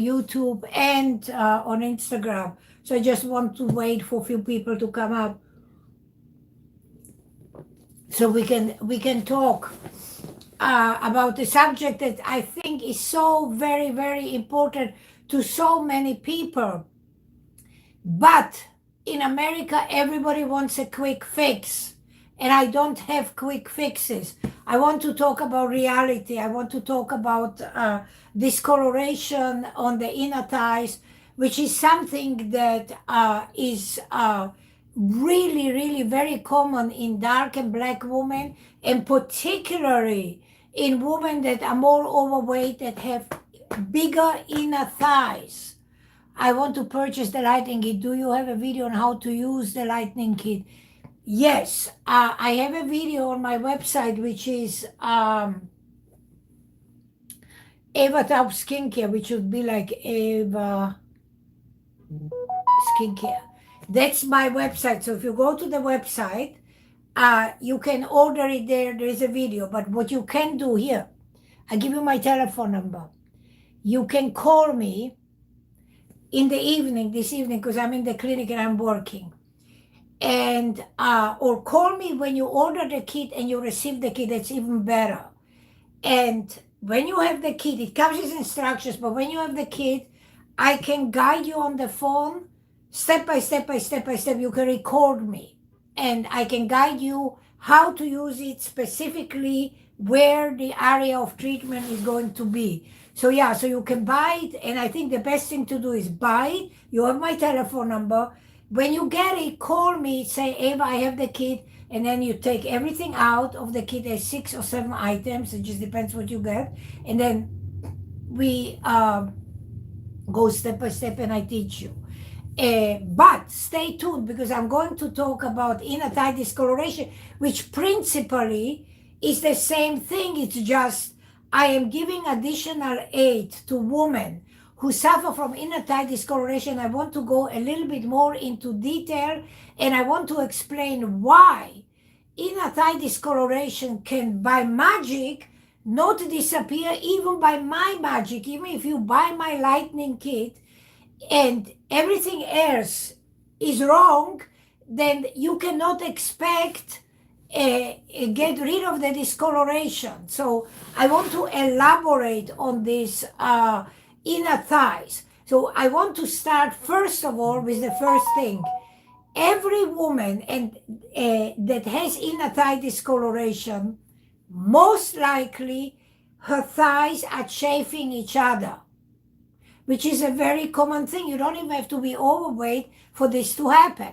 YouTube and on Instagram. So I just want to wait for a few people to come up so we can talk about the subject that I think is so very, very important to so many people. But in America, everybody wants a quick fix. And I don't have quick fixes. I want to talk about reality. I want to talk about discoloration on the inner thighs, which is something that is really, really very common in dark and black women, and particularly in women that are more overweight, that have bigger inner thighs. I want to purchase the Lightening kit. Do you have a video on how to use the Lightening kit? Yes, I have a video on my website, which is Eva Taub Skincare, which would be like Eva Skincare. That's my website. So if you go to the website, you can order it there. There is a video. But what you can do here, I give you my telephone number. You can call me in the evening, this evening, because I'm in the clinic and I'm working. And or call me when you order the kit and you receive the kit. That's even better. And when you have the kit, it comes with instructions, but when you have the kit, I can guide you on the phone step by step by step by step. You can record me and I can guide you how to use it, specifically where the area of treatment is going to be. So yeah, so you can buy it, and I think the best thing to do is buy it. You have my telephone number. When you get it, call me, say, Eva, I have the kit, and then you take everything out of the kit. There's 6 or 7 items. It just depends what you get. And then we go step by step and I teach you. But stay tuned, because I'm going to talk about inner thigh discoloration, which principally is the same thing. It's just I am giving additional aid to women who suffer from inner thigh discoloration. I want to go a little bit more into detail, and I want to explain why inner thigh discoloration can, by magic, not disappear, even by my magic. Even if you buy my Lightening kit and everything else is wrong, then you cannot expect get rid of the discoloration. So I want to elaborate on this inner thighs. So I want to start first of all with the first thing. Every woman that has inner thigh discoloration, most likely her thighs are chafing each other, which is a very common thing. You don't even have to be overweight for this to happen.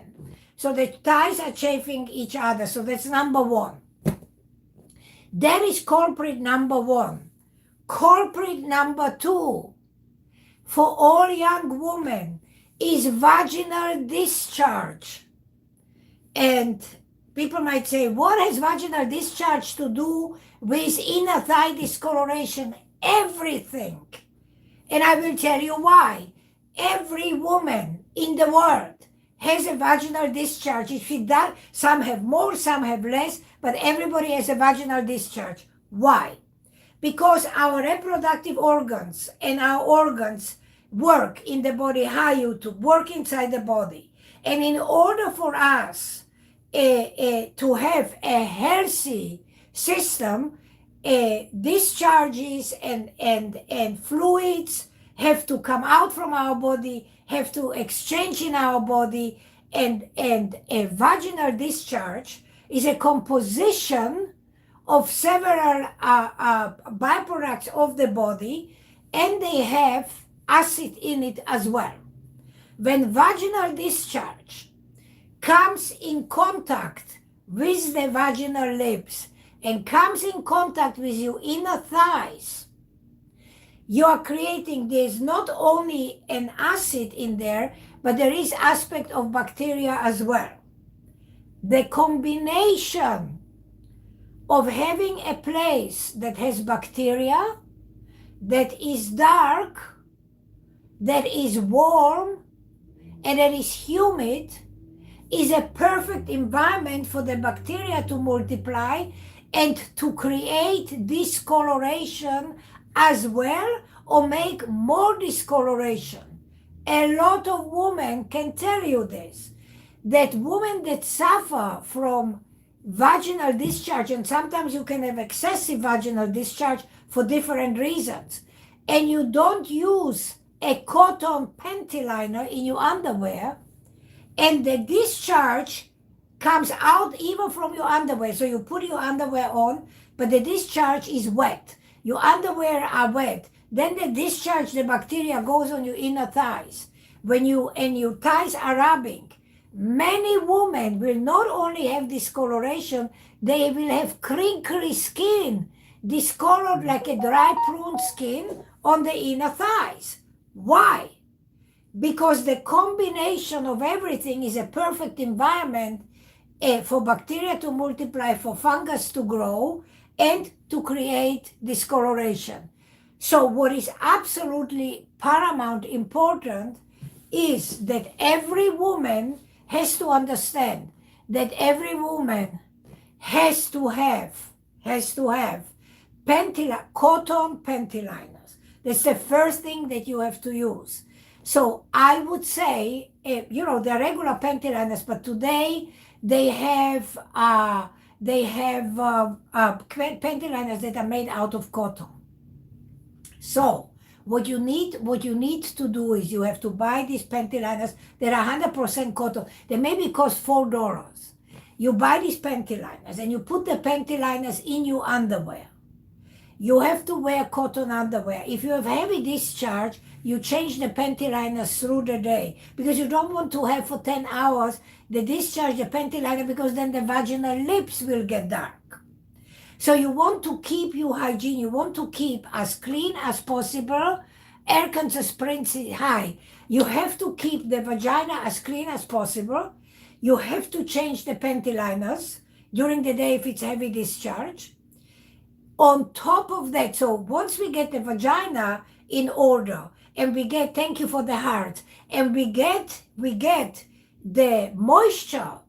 So the thighs are chafing each other. So that's number one. That is culprit number one. Culprit number two, for all young women, is vaginal discharge. And people might say, what has vaginal discharge to do with inner thigh discoloration? Everything. And I will tell you why. Every woman in the world has a vaginal discharge. If it does, some have more, some have less, but everybody has a vaginal discharge. Why? Because our reproductive organs and our organs work in the body, to work inside the body. And in order for us to have a healthy system, discharges and fluids have to come out from our body, have to exchange in our body, and a vaginal discharge is a composition of several byproducts of the body, and they have acid in it as well. When vaginal discharge comes in contact with the vaginal lips and comes in contact with your inner thighs, you are creating, there's not only an acid in there, but there is aspect of bacteria as well. The combination of having a place that has bacteria, that is dark, that is warm, and that is humid, is a perfect environment for the bacteria to multiply and to create discoloration as well, or make more discoloration. A lot of women can tell you this, that women that suffer from vaginal discharge, and sometimes you can have excessive vaginal discharge for different reasons, and you don't use a cotton panty liner in your underwear, and the discharge comes out even from your underwear. So you put your underwear on, but the discharge is wet. Your underwear are wet. Then the discharge, the bacteria goes on your inner thighs. And your thighs are rubbing, many women will not only have discoloration, they will have crinkly skin, discolored like a dry prune skin on the inner thighs. Why? Because the combination of everything is a perfect environment for bacteria to multiply, for fungus to grow, and to create discoloration. So what is absolutely paramount important is that every woman has to understand that every woman has to have cotton panty liners. That's the first thing that you have to use. So I would say, they're regular panty liners, but today they have panty liners that are made out of cotton. So what you need to do is you have to buy these panty liners that are 100% cotton. They maybe cost $4. You buy these panty liners and you put the panty liners in your underwear. You have to wear cotton underwear. If you have heavy discharge, you change the panty liners through the day, because you don't want to have for 10 hours the discharge, the panty liner, because then the vaginal lips will get dark. So you want to keep your hygiene. You want to keep as clean as possible. Arkansas Springs is high. You have to keep the vagina as clean as possible. You have to change the panty liners during the day if it's heavy discharge. On top of that, so once we get the vagina in order, and we get, thank you for the heart, and we get the moisture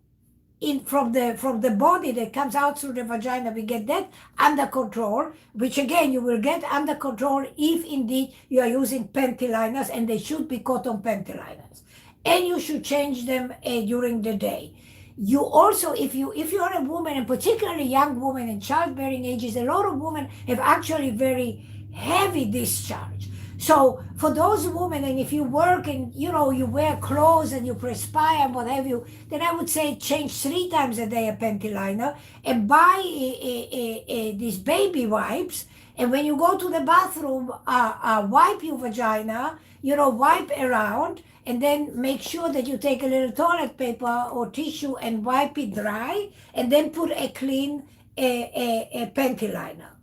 in from the body that comes out through the vagina, we get that under control, which again you will get under control if indeed you are using panty liners, and they should be cotton panty liners, and you should change them during the day. You also, if you're a woman, and particularly young women in childbearing ages, a lot of women have actually very heavy discharge. So for those women, and if you work and you wear clothes and you perspire and what have you, then I would say change 3 times a day a panty liner, and buy these baby wipes. And when you go to the bathroom, wipe your vagina, wipe around, and then make sure that you take a little toilet paper or tissue and wipe it dry, and then put a clean a panty liner.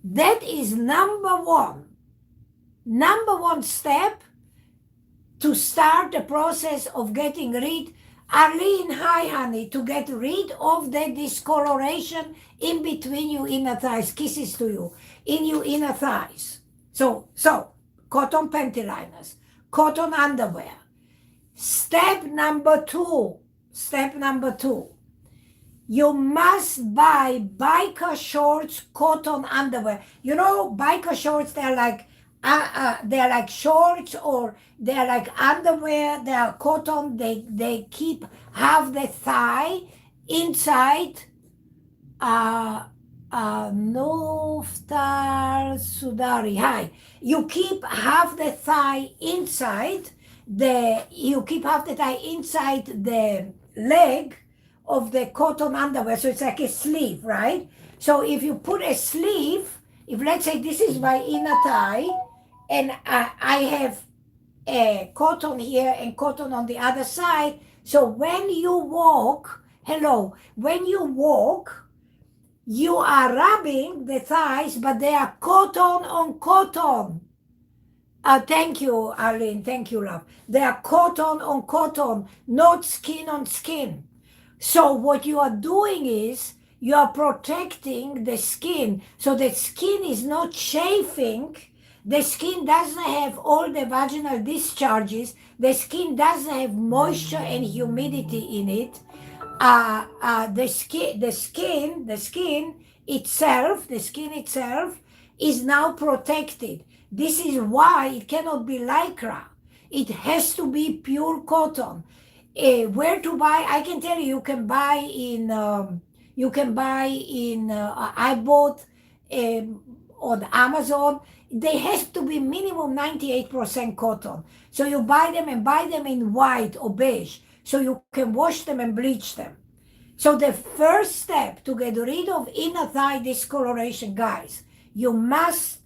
That is number one step to start the process of getting rid. Arlene, hi honey, to get rid of the discoloration in between your inner thighs. Kisses to you, in your inner thighs. So cotton panty liners, cotton underwear. Step number two, you must buy biker shorts, cotton underwear. Biker shorts, they're like shorts, or they're like underwear. They are cotton. They keep half the thigh inside. Noftar Sudari. Hi. You keep half the thigh inside. You keep half the thigh inside the leg of the cotton underwear, so it's like a sleeve, right? So if you put a sleeve, if let's say this is my inner thigh, and I have a cotton here and cotton on the other side, so when you walk, you are rubbing the thighs, but they are cotton on cotton. Thank you, Arlene. Thank you, love. They are cotton on cotton, not skin on skin. So what you are doing is you are protecting the skin, so the skin is not chafing. The skin doesn't have all the vaginal discharges. The skin doesn't have moisture and humidity in it. The skin itself is now protected. This is why it cannot be lycra. It has to be pure cotton. Where to buy? I can tell you, I bought on Amazon. They have to be minimum 98% cotton. So you buy them and buy them in white or beige, so you can wash them and bleach them. So the first step to get rid of inner thigh discoloration, guys, you must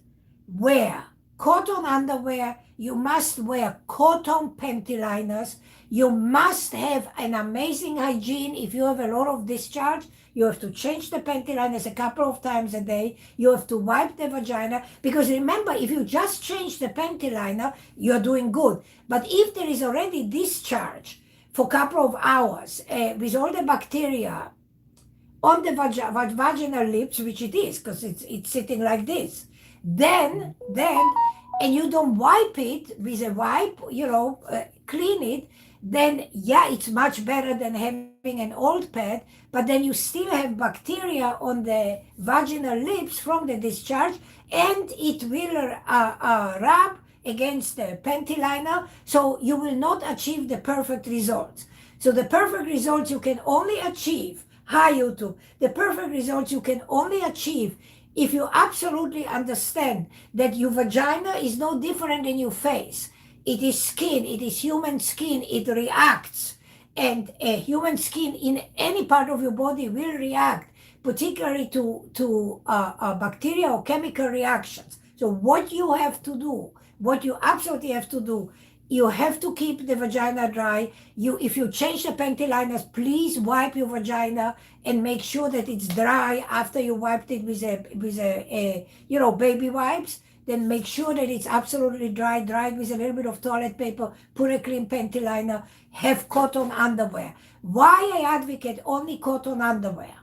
wear cotton underwear, you must wear cotton panty liners, you must have an amazing hygiene. If you have a lot of discharge, you have to change the panty liners a couple of times a day. You have to wipe the vagina, because remember, if you just change the panty liner, you're doing good. But if there is already discharge for a couple of hours with all the bacteria on the vaginal lips, which it is, because it's sitting like this, then, and you don't wipe it with a wipe, clean it, then yeah, it's much better than having an old pad, but then you still have bacteria on the vaginal lips from the discharge, and it will rub against the panty liner, so you will not achieve the perfect results. So the perfect results you can only achieve, hi YouTube, the perfect results you can only achieve if you absolutely understand that your vagina is no different than your face. It is skin, it is human skin, it reacts. And human skin in any part of your body will react, particularly to bacteria or chemical reactions. So what you have to do, what you absolutely have to do, you have to keep the vagina dry. If you change the panty liners, please wipe your vagina and make sure that it's dry after you wiped it with a baby wipes. Then make sure that it's absolutely dry it with a little bit of toilet paper, put a clean panty liner, have cotton underwear. Why I advocate only cotton underwear?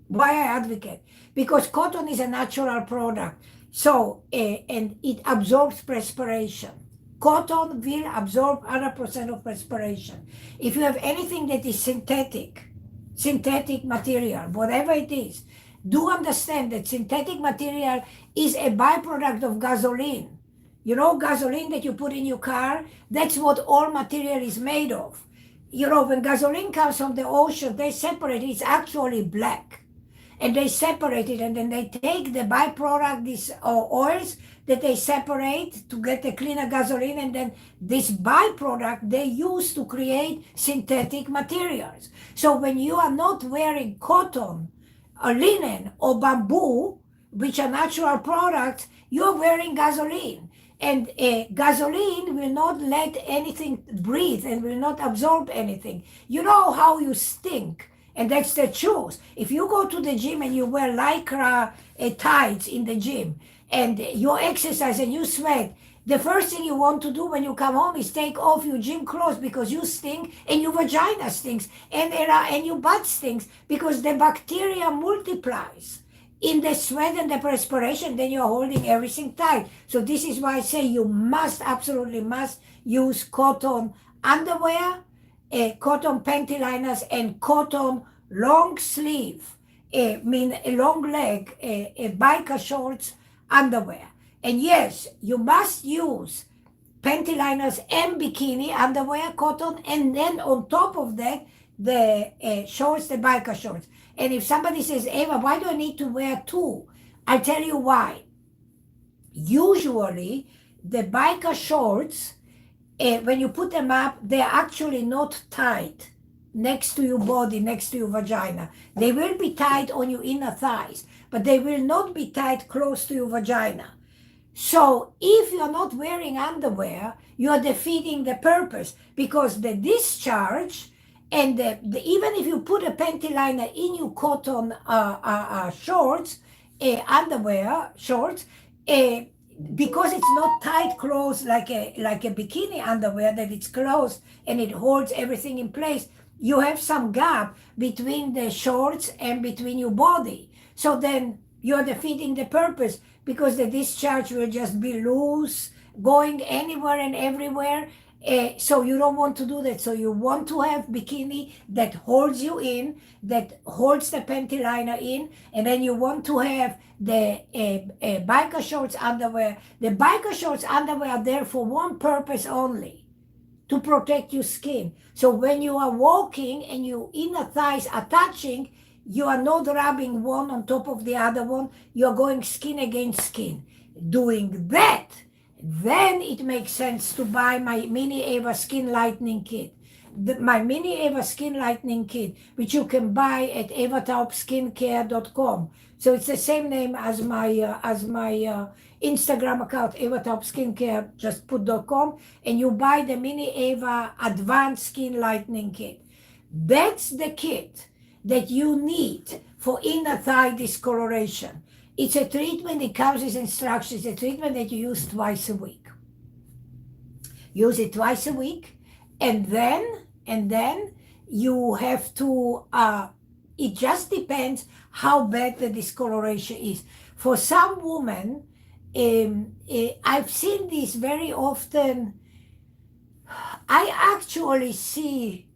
Why I advocate? Because cotton is a natural product. So, and it absorbs perspiration. Cotton will absorb 100% of perspiration. If you have anything that is synthetic material, whatever it is, do understand that synthetic material is a byproduct of gasoline. You know, gasoline that you put in your car, that's what all material is made of. When gasoline comes from the ocean, they separate it, it's actually black. And they separate it, and then they take the byproduct, these oils that they separate to get a cleaner gasoline, and then this byproduct they use to create synthetic materials. So when you are not wearing cotton or linen or bamboo, which are natural products, you're wearing gasoline. And gasoline will not let anything breathe and will not absorb anything. You know how you stink. And that's the truth. If you go to the gym and you wear lycra tights in the gym and you exercise and you sweat, the first thing you want to do when you come home is take off your gym clothes, because you stink and your vagina stinks and your butt stinks, because the bacteria multiplies in the sweat and the perspiration. Then you're holding everything tight. So this is why I say you absolutely must use cotton underwear, cotton panty liners, and cotton long sleeve, long leg, biker shorts underwear. And yes, you must use panty liners and bikini underwear, cotton, and then on top of that, the shorts, the biker shorts. And if somebody says, Eva, why do I need to wear two? I'll tell you why. Usually, the biker shorts, when you put them up, they're actually not tight next to your body, next to your vagina. They will be tight on your inner thighs, but they will not be tight close to your vagina. So if you're not wearing underwear, you're defeating the purpose, because the discharge and even if you put a panty liner in your cotton shorts, underwear shorts, because it's not tight closed like a bikini underwear, that it's closed and it holds everything in place, you have some gap between the shorts and between your body. So then you're defeating the purpose, because the discharge will just be loose, going anywhere and everywhere. So you don't want to do that. So you want to have bikini that holds you in, that holds the panty liner in, and then you want to have the biker shorts underwear. The biker shorts underwear are there for one purpose only, to protect your skin. So when you are walking and your inner thighs are touching, you are not rubbing one on top of the other one. You are going skin against skin. Doing that, then it makes sense to buy my Mini Eva Skin Lightening Kit. My Mini Eva Skin Lightening Kit, which you can buy at evataubskincare.com. So it's the same name as my Instagram account, Eva Taub Skincare, just put .com, and you buy the Mini Eva Advanced Skin Lightening Kit. That's the kit that you need for inner thigh discoloration. It's a treatment, it comes with instructions, a treatment that you use twice a week. Use it twice a week, and then you have to, it just depends how bad the discoloration is. For some women, I've seen this very often. I actually see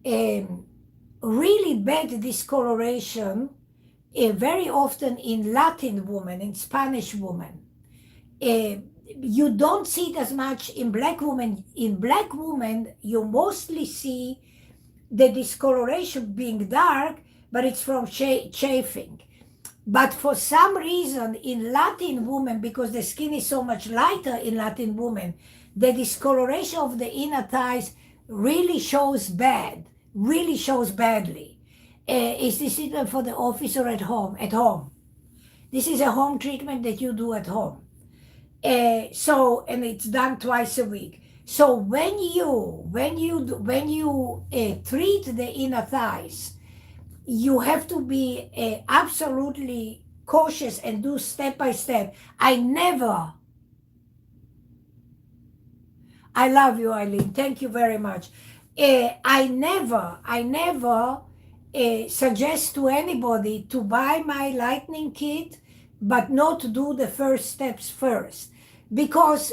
really bad discoloration very often in Latin women, in Spanish women. You don't see it as much in black women. In black women, you mostly see the discoloration being dark, but it's from chafing. But for some reason, in Latin women, because the skin is so much lighter in Latin women, the discoloration of the inner thighs really shows bad, really shows badly. Is this treatment for the office or at home? At home. This is a home treatment that you do at home. And it's done twice a week. So when you treat the inner thighs, you have to be absolutely cautious and do step by step. I love you, Eileen. Thank you very much. I never suggest to anybody to buy my lightning kit, but not to do the first steps first. Because,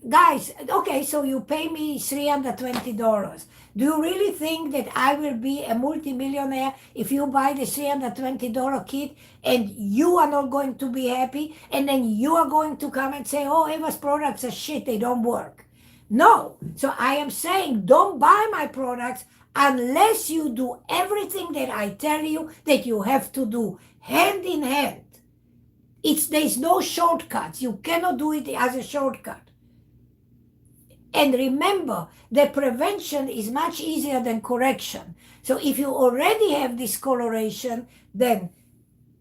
guys, okay, so you pay me $320. Do you really think that I will be a multimillionaire if you buy the $320 kit and you are not going to be happy, and then you are going to come and say, oh, Eva's products are shit, they don't work? No. So I am saying, don't buy my products unless you do everything that I tell you that you have to do, hand in hand. There's no shortcuts. You cannot do it as a shortcut. And remember, the prevention is much easier than correction. So if you already have discoloration, then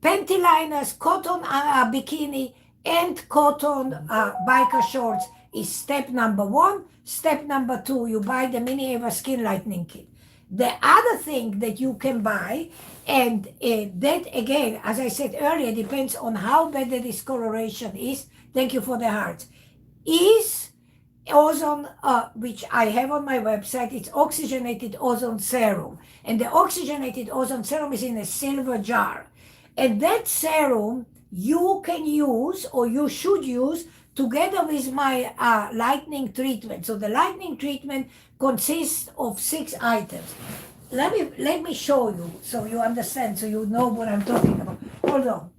panty liners, cotton bikini, and cotton biker shorts is step number 1. Step number 2, you buy the Mini Eva Skin Lightening Kit. The other thing that you can buy, and that again, as I said earlier, depends on how bad the discoloration is, thank you for the hearts, is ozone, which I have on my website. It's oxygenated ozone serum. And the oxygenated ozone serum is in a silver jar. And that serum you can use, or you should use, together with my lightning treatment. So the lightning treatment consists of 6 items. Let me show you so you understand, so you know what I'm talking about. Hold on.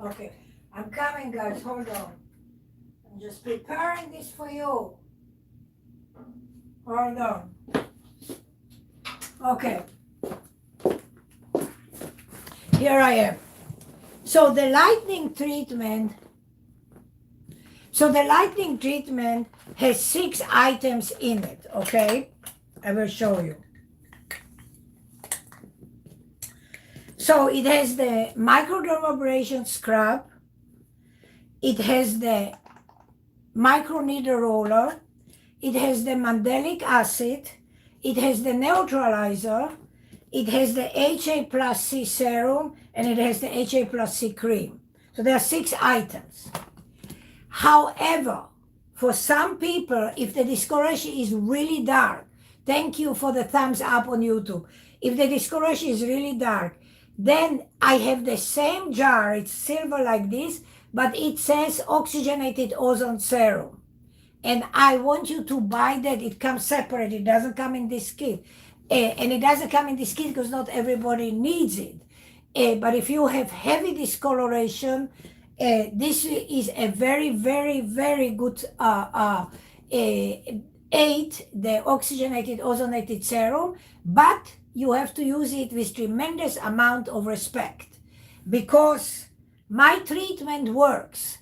Okay, I'm coming, guys, hold on. I'm just preparing this for you. Hold on. Okay. Here I am. So the lightning treatment has 6 items in it, okay? I will show you. So it has the microdermabrasion scrub, it has the microneedle roller, it has the mandelic acid, it has the neutralizer, it has the HA plus C serum, and it has the HA plus C cream. So there are 6 items. However, for some people, if the discoloration is really dark, thank you for the thumbs up on YouTube. If the discoloration is really dark, then I have the same jar, it's silver like this, but it says oxygenated ozone serum. And I want you to buy that. It comes separate, it doesn't come in this kit. And it doesn't come in this kit because not everybody needs it. But if you have heavy discoloration, this is a very, very, very good aid, the oxygenated ozonated serum, but you have to use it with tremendous amount of respect, because my treatment works.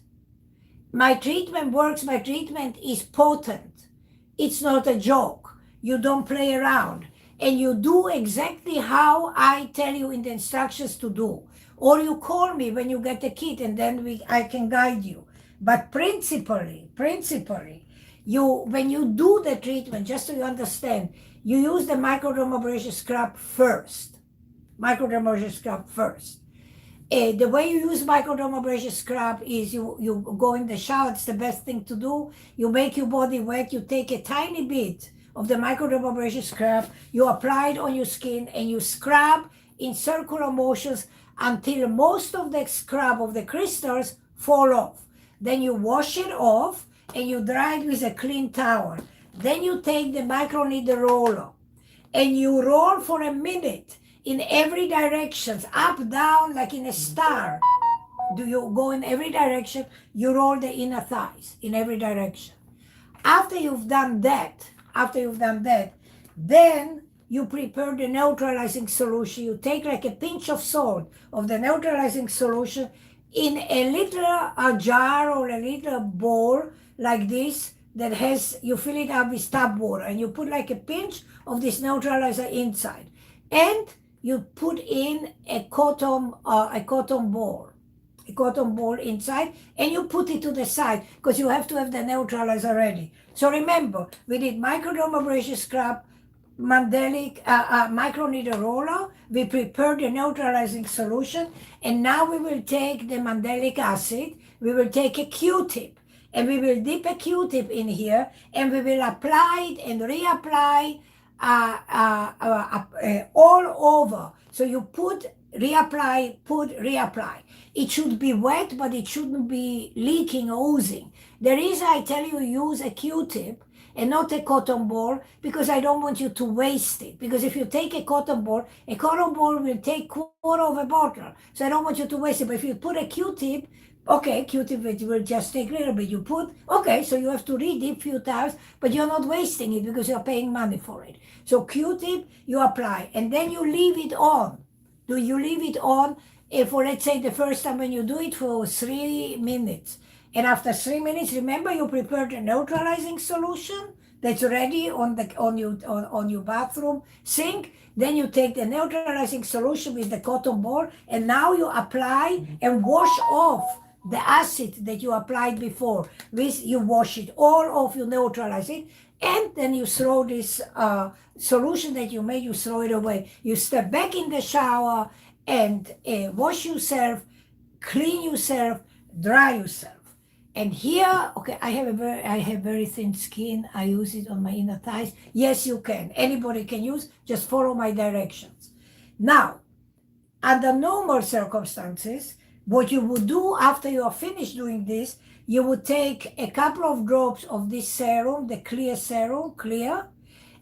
My treatment works, my treatment is potent. It's not a joke. You don't play around. And you do exactly how I tell you in the instructions to do. Or you call me when you get the kit and then I can guide you. But principally, when you do the treatment, just so you understand, you use the microdermabrasion scrub first. Microdermabrasion scrub first. The way you use microdermabrasion scrub is you go in the shower. It's the best thing to do. You make your body wet. You take a tiny bit of the microdermabrasion scrub. You apply it on your skin and you scrub in circular motions until most of the scrub of the crystals fall off. Then you wash it off and you dry it with a clean towel. Then you take the microneedle roller and you roll for a minute in every direction, up, down, like in a star. Do you go in every direction? You roll the inner thighs in every direction. After you've done that, then you prepare the neutralizing solution. You take like a pinch of salt of the neutralizing solution in a little jar or a little bowl like this that has, you fill it up with tap water and you put like a pinch of this neutralizer inside. And you put in a cotton ball inside, and you put it to the side because you have to have the neutralizer ready. So remember, we did microdermabrasion scrub, mandelic, microneedle roller. We prepared the neutralizing solution, and now we will take the mandelic acid. We will take a Q-tip, and we will dip a Q-tip in here, and we will apply it and reapply all over. So you put, reapply, put, reapply. It should be wet, but it shouldn't be leaking or oozing. The reason I tell you use a Q-tip and not a cotton ball, because I don't want you to waste it. Because if you take a cotton ball will take quarter of a bottle. So I don't want you to waste it. But if you put a Q-tip, okay, Q-tip it will just take a little bit. You put, okay, so you have to re-dip few times, but you're not wasting it because you're paying money for it. So Q-tip, you apply, and then you leave it on. Do you leave it on for, let's say, the first time when you do it for 3 minutes. And after 3 minutes, remember you prepared a neutralizing solution that's ready on your bathroom sink. Then you take the neutralizing solution with the cotton ball, and now you apply and wash off the acid that you applied before. You wash it all off, you neutralize it, and then you throw this solution that you made, you throw it away. You step back in the shower and wash yourself, clean yourself, dry yourself. And here, okay, I have very thin skin. I use it on my inner thighs. Yes, you can. Anybody can use. Just follow my directions. Now, under normal circumstances, what you would do after you are finished doing this, you would take a couple of drops of this serum, the clear serum,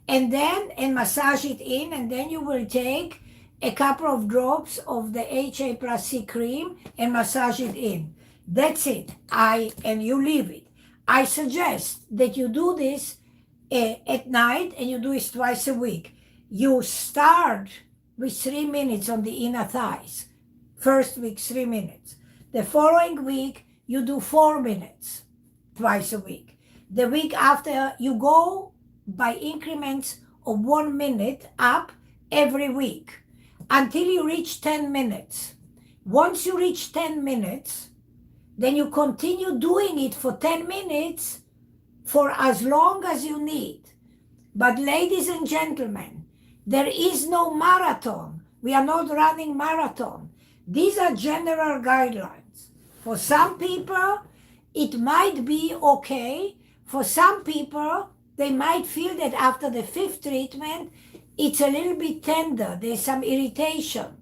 and massage it in, and then you will take a couple of drops of the HA plus C cream and massage it in. That's it. And you leave it. I suggest that you do this at night, and you do it twice a week. You start with 3 minutes on the inner thighs. First week, 3 minutes. The following week, you do 4 minutes twice a week. The week after, you go by increments of 1 minute up every week until you reach 10 minutes. Once you reach 10 minutes, then you continue doing it for 10 minutes for as long as you need. But ladies and gentlemen, there is no marathon. We are not running marathon. These are general guidelines. For some people, it might be okay. For some people, they might feel that after the 5th treatment, it's a little bit tender. There's some irritation.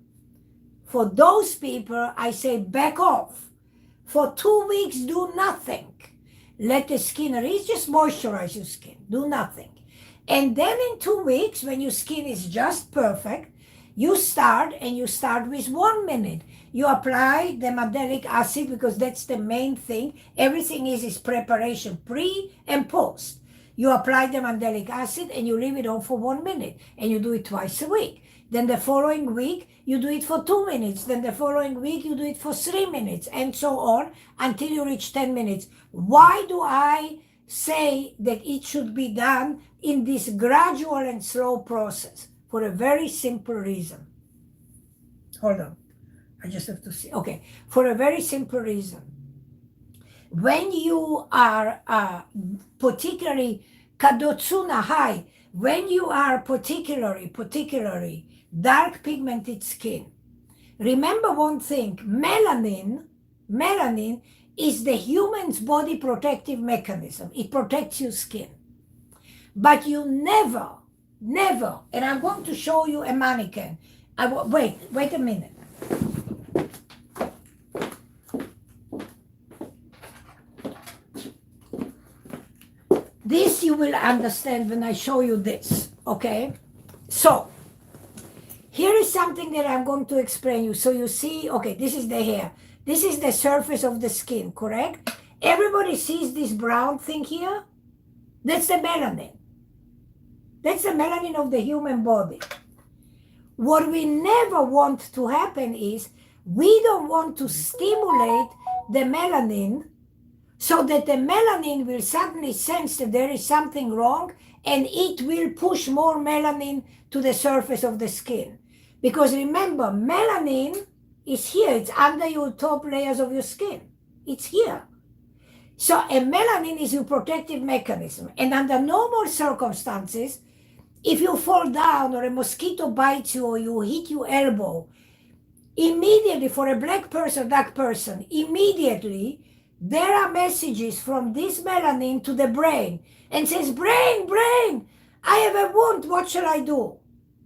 For those people, I say back off. For 2 weeks, do nothing. Let the skin release, just moisturize your skin. Do nothing. And then in 2 weeks, when your skin is just perfect, you start with 1 minute. You apply the mandelic acid because that's the main thing. Everything is preparation, pre and post. You apply the mandelic acid and you leave it on for 1 minute, and you do it twice a week. Then the following week, you do it for 2 minutes. Then the following week, you do it for 3 minutes, and so on until you reach 10 minutes. Why do I say that it should be done in this gradual and slow process? For a very simple reason. Hold on. I just have to see. Okay. For a very simple reason. When you are particularly kadotsuna high, when you are particularly dark pigmented skin, remember one thing: melanin is the human's body protective mechanism. It protects your skin. But you never, and I'm going to show you a mannequin. Wait a minute. This you will understand when I show you this, okay? So, here is something that I'm going to explain you. So you see, okay, this is the hair. This is the surface of the skin, correct? Everybody sees this brown thing here? That's the melanin. That's the melanin of the human body. What we never want to happen is we don't want to stimulate the melanin so that the melanin will suddenly sense that there is something wrong and it will push more melanin to the surface of the skin. Because remember, melanin is here. It's under your top layers of your skin. It's here. So a melanin is your protective mechanism. And under normal circumstances, if you fall down or a mosquito bites you or you hit your elbow, immediately, for a black person, dark person, immediately there are messages from this melanin to the brain and says, brain, I have a wound, what shall I do?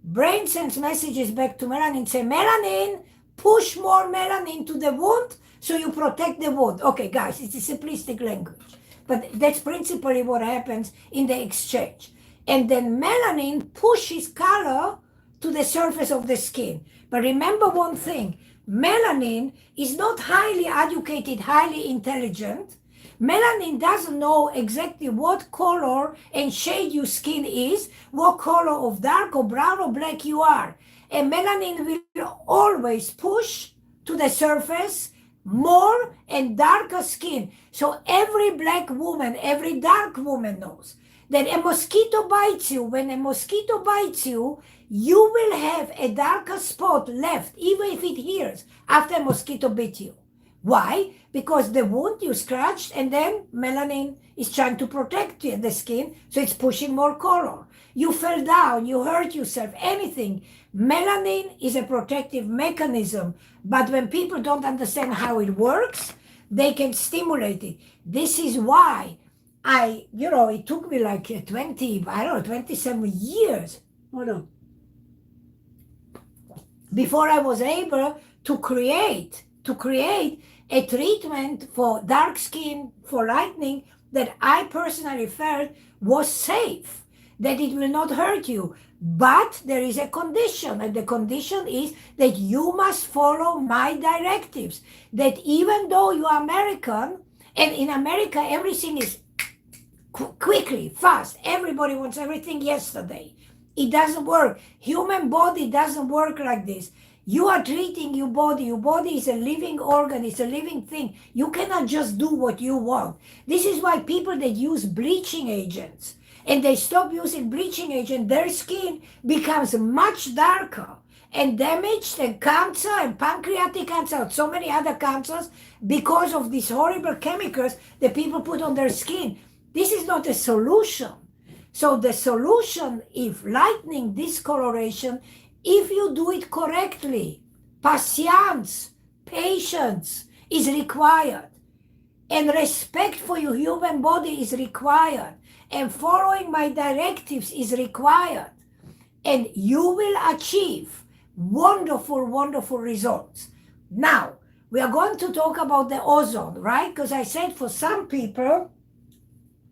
Brain sends messages back to melanin, say, melanin, push more melanin to the wound so you protect the wound. Okay, guys, it's a simplistic language, but that's principally what happens in the exchange. And then melanin pushes color to the surface of the skin. But remember one thing, melanin is not highly educated, highly intelligent. Melanin doesn't know exactly what color and shade your skin is, what color of dark or brown or black you are. And melanin will always push to the surface more and darker skin. So every black woman, every dark woman knows that a mosquito bites you. When a mosquito bites you, you will have a darker spot left, even if it heals, after a mosquito bit you. Why? Because the wound you scratched, and then melanin is trying to protect the skin, so it's pushing more color. You fell down, you hurt yourself, anything. Melanin is a protective mechanism, but when people don't understand how it works, they can stimulate it. This is why it took me like 27 years, before I was able to create a treatment for dark skin, for lightening, that I personally felt was safe, that it will not hurt you. But there is a condition, and the condition is that you must follow my directives, that even though you are American, and in America everything is quickly, fast, everybody wants everything yesterday. It doesn't work. Human body doesn't work like this. You are treating your body. Your body is a living organ. It's a living thing. You cannot just do what you want. This is why people that use bleaching agents and they stop using bleaching agent, their skin becomes much darker and damaged, and cancer and pancreatic cancer and so many other cancers because of these horrible chemicals that people put on their skin. This is not a solution. So the solution, if lightening, discoloration, if you do it correctly, patience is required. And respect for your human body is required. And following my directives is required. And you will achieve wonderful, wonderful results. Now, we are going to talk about the ozone, right? Because I said for some people,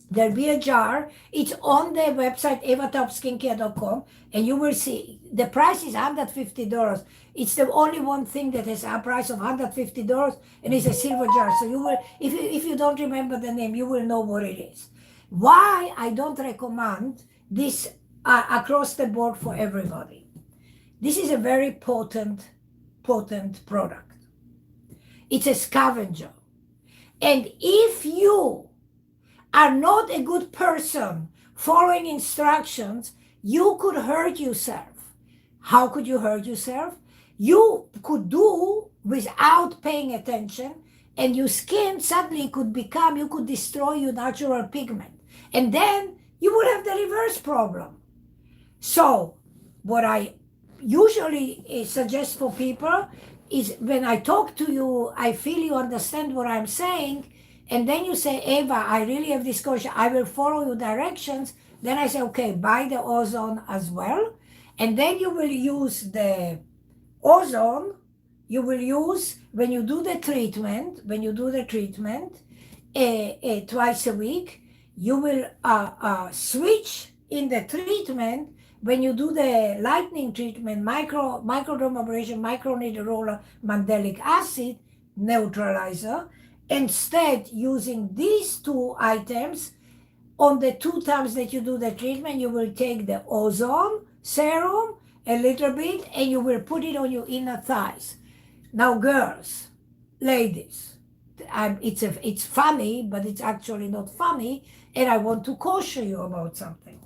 there'll be a jar. It's on the website, evatopskincare.com, and you will see the price is $150. It's the only one thing that has a price of $150, and it's a silver jar. So you will, if you don't remember the name, you will know what it is. Why I don't recommend this across the board for everybody. This is a very potent product. It's a scavenger. And if you are not a good person following instructions, you could hurt yourself. How could you hurt yourself? You could do without paying attention, and your skin suddenly could become, you could destroy your natural pigment. And then you would have the reverse problem. So what I usually suggest for people is when I talk to you, I feel you understand what I'm saying, and then you say, Eva, I really have this question, I will follow your directions. Then I say, okay, buy the ozone as well. And then you will use the ozone, you will use, when you do the treatment, twice a week, you will switch in the treatment. When you do the lightening treatment, microdermabrasion, microneedle roller, mandelic acid, neutralizer, instead using these two items, on the 2 times that you do the treatment, you will take the ozone serum, a little bit, and you will put it on your inner thighs. Now, girls, ladies, it's funny, but it's actually not funny, and I want to caution you about something.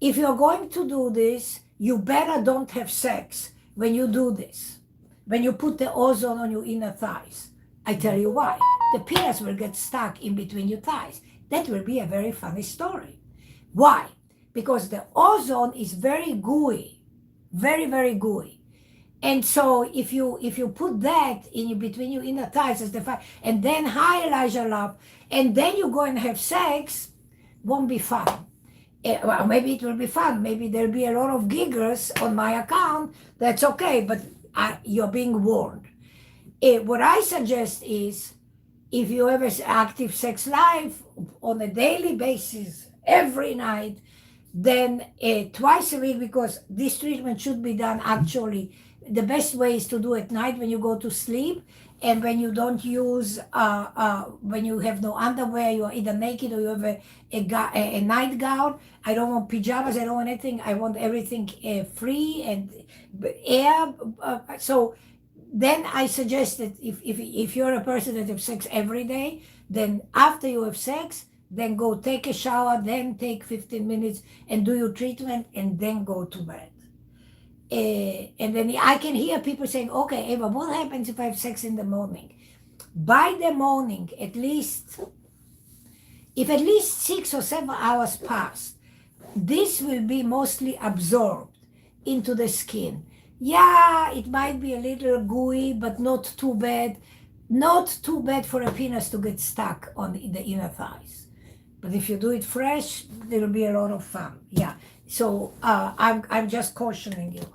If you're going to do this, you better don't have sex when you do this, when you put the ozone on your inner thighs. I tell you why. The penis will get stuck in between your thighs. That will be a very funny story. Why? Because the ozone is very gooey, very, very gooey. And so if you put that in between your inner thighs as the fire, and then hi Elijah love, and then you go and have sex, won't be fun. Well, maybe it will be fun. Maybe there'll be a lot of giggles on my account. That's okay, but you're being warned. What I suggest is, if you have an active sex life on a daily basis, every night, then twice a week, because this treatment should be done actually, the best way is to do it at night when you go to sleep, and when you don't use, when you have no underwear, you're either naked or you have a nightgown. I don't want pajamas, I don't want anything, I want everything free and air. So then I suggest that if you're a person that has sex every day, then after you have sex, then go take a shower, then take 15 minutes and do your treatment, and then go to bed. And then I can hear people saying, okay, Eva, what happens if I have sex in the morning? By the morning, if at least 6 or 7 hours pass, this will be mostly absorbed into the skin. Yeah, it might be a little gooey, but not too bad. Not too bad for a penis to get stuck on the inner thighs. But if you do it fresh, there will be a lot of fun. Yeah. So I'm just cautioning you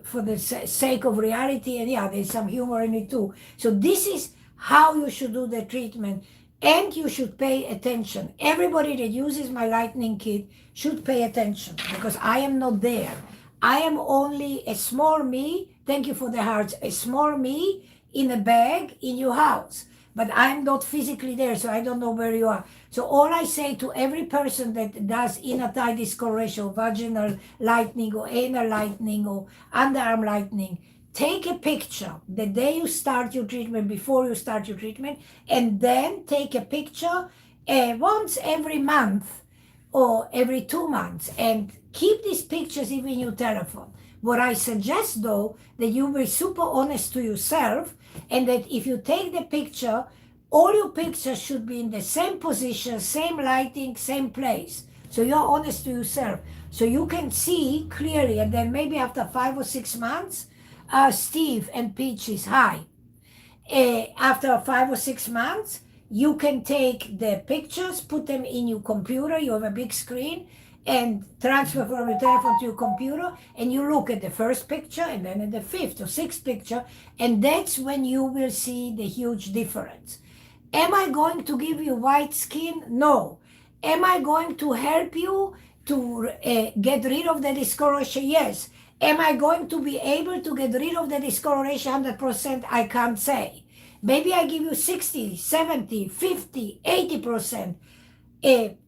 for the sake of reality, and yeah, there's some humor in it too. So this is how you should do the treatment, and you should pay attention. Everybody that uses my lightening kit should pay attention, because I am not there. I am only a small me, thank you for the hearts, a small me in a bag in your house. But I'm not physically there, so I don't know where you are. So all I say to every person that does inner thigh discoloration, vaginal lightening, or anal lightening, or underarm lightening, take a picture the day you start your treatment, before you start your treatment, and then take a picture once every month or every 2 months, and keep these pictures even in your telephone. What I suggest, though, that you be super honest to yourself, and that if you take the picture, all your pictures should be in the same position, same lighting, same place. So you're honest to yourself. So you can see clearly, and then maybe after 5 or 6 months, Steve and Peaches, hi. after 5 or 6 months, you can take the pictures, put them in your computer. You have a big screen, and transfer from your telephone to your computer, and you look at the first picture and then at the fifth or sixth picture, and that's when you will see the huge difference. Am I going to give you white skin? No. Am I going to help you to get rid of the discoloration? Yes. Am I going to be able to get rid of the discoloration 100%? I can't say. Maybe I give you 60, 70, 50, 80%.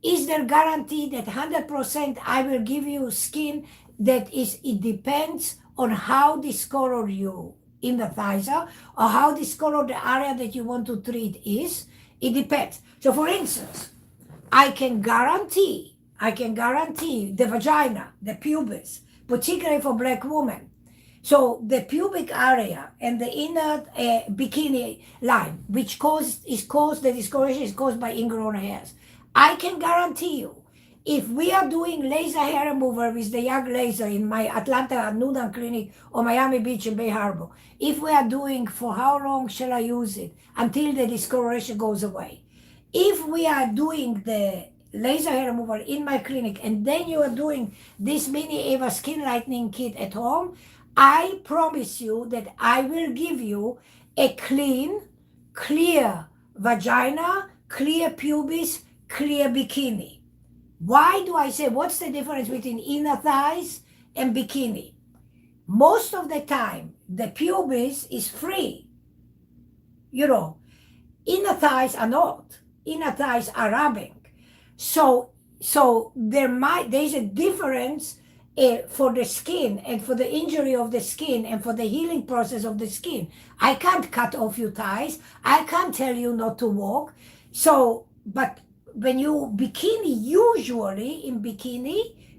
Is there guarantee that 100% I will give you skin that is, it depends on how discolored you in the thighs are, or how discolored the area that you want to treat is. It depends. So for instance, I can guarantee the vagina, the pubis, particularly for black women. So the pubic area and the inner bikini line, which the discoloration is caused by ingrown hairs. I can guarantee you, if we are doing laser hair removal with the young laser in my Atlanta Newnan clinic or Miami Beach and Bay Harbor, if we are doing, for how long shall I use it? Until the discoloration goes away. If we are doing the laser hair removal in my clinic, and then you are doing this mini Eva skin lightening kit at home, I promise you that I will give you a clean, clear vagina, clear pubis, clear bikini. Why do I say, what's the difference between inner thighs and bikini? Most of the time, the pubis is free. You know, inner thighs are not. Inner thighs are rubbing. So there's a difference for the skin and for the injury of the skin and for the healing process of the skin. I can't cut off your thighs. I can't tell you not to walk. So, but when you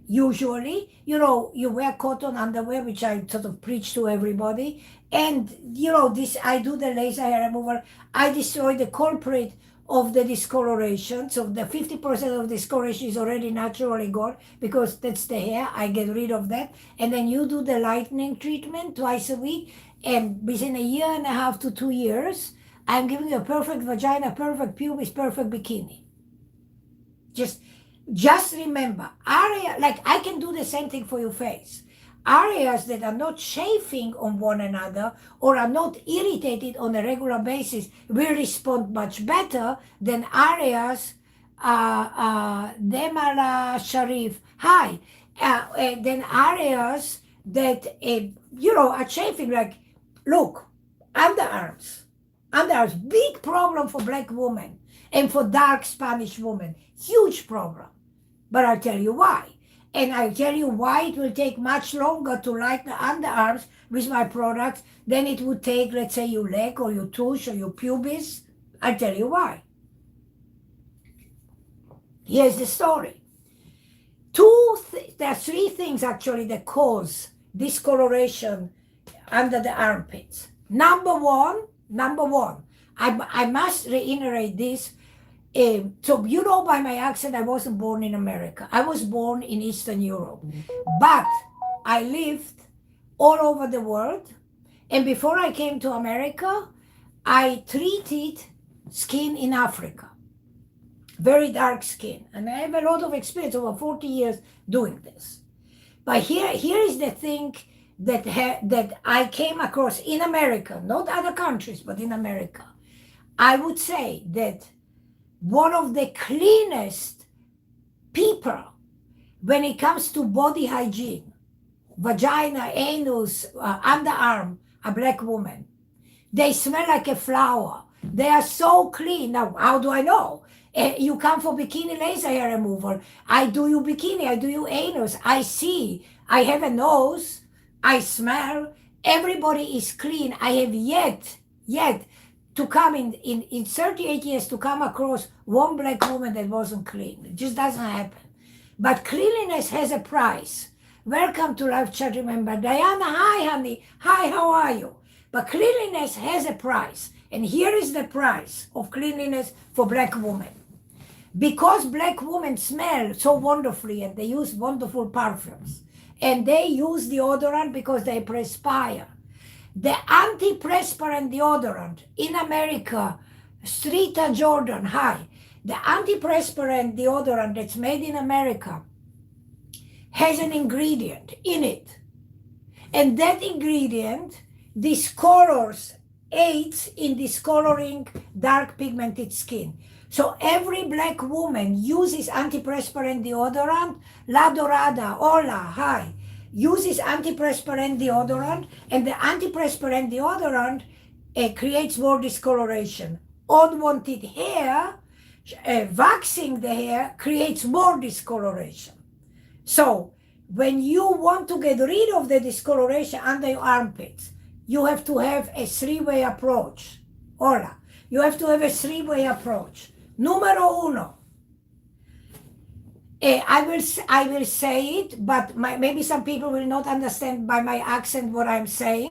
usually, you know, you wear cotton underwear, which I sort of preach to everybody. And, you know, I do the laser hair removal. I destroy the culprit of the discoloration. So the 50% of discoloration is already naturally gone because that's the hair. I get rid of that. And then you do the lightening treatment twice a week. And within a year and a half to 2 years, I'm giving you a perfect vagina, perfect pubis, perfect bikini. Just remember, like I can do the same thing for your face. Areas that are not chafing on one another or are not irritated on a regular basis will respond much better than areas, Demala Sharif, hi, than areas that, you know, are chafing. Like, look, underarms, big problem for black women and for dark Spanish women, huge problem. But I'll tell you why. And I'll tell you why it will take much longer to lighten the underarms with my products than it would take, let's say, your leg or your tush or your pubis. I'll tell you why. Here's the story. There are three things actually that cause discoloration under the armpits. Number one, I must reiterate this. So you know by my accent, I wasn't born in America. I was born in Eastern Europe. But I lived all over the world. And before I came to America, I treated skin in Africa. Very dark skin. And I have a lot of experience, over 40 years doing this. But here is the thing that I came across in America, not other countries, but in America. I would say that one of the cleanest people when it comes to body hygiene, vagina, anus, underarm, a black woman. They smell like a flower. They are so clean. Now, how do I know? You come for bikini laser hair removal. I do you bikini, I do you anus. I see, I have a nose, I smell. Everybody is clean. I have yet to come in 38 years to come across one black woman that wasn't clean. It just doesn't happen. But cleanliness has a price. Welcome to Live Chat. Remember, Diana, hi honey, hi, how are you? But cleanliness has a price. And here is the price of cleanliness for black women. Because black women smell so wonderfully and they use wonderful perfumes. And they use deodorant because they perspire. The antiperspirant deodorant in America, Streeta Jordan, hi. The antiperspirant deodorant that's made in America has an ingredient in it. And that ingredient discolors, aids in discoloring dark pigmented skin. So every black woman uses antiperspirant deodorant. La Dorada, hola, hi. Uses antiperspirant deodorant, and the antiperspirant deodorant creates more discoloration. Unwanted hair, waxing the hair creates more discoloration. So when you want to get rid of the discoloration under your armpits, you have to have a three-way approach. Hola. You have to have a three-way approach. Numero uno. I will say it, but maybe some people will not understand by my accent what I'm saying.